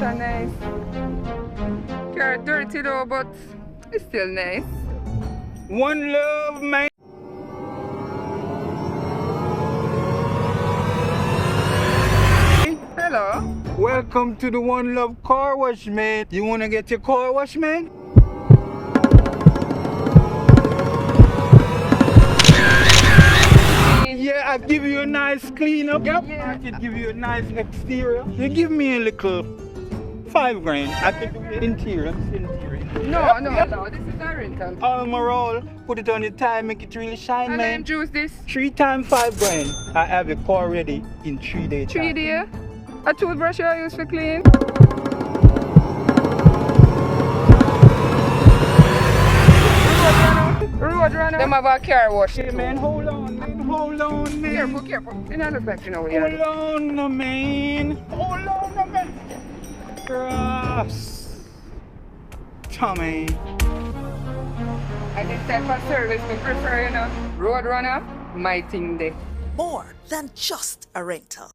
are nice. Car dirty though, but it's still nice. One love, man. Hello. Welcome to the One Love car wash, man. You wanna get your car wash, man? Yeah, I give you a nice cleanup. Yep. Yeah. I could give you a nice exterior. You give me a little $5 grand. I could do the interior. No, this is a rental. Almarol, put it on your tire, make it really shine, And man. then juice this. 3 times $5 grand. I have your car ready in 3 days. 3 days. A toothbrush you use for clean. Road runner. Them have a car wash. Hey, man, hold on, man. Careful. You know, look like you know Hold on, no, man. Hold on, no, man. Cross. Tommy. And this type of service we prefer, you know. Road runner, my thing there. More than just a rental.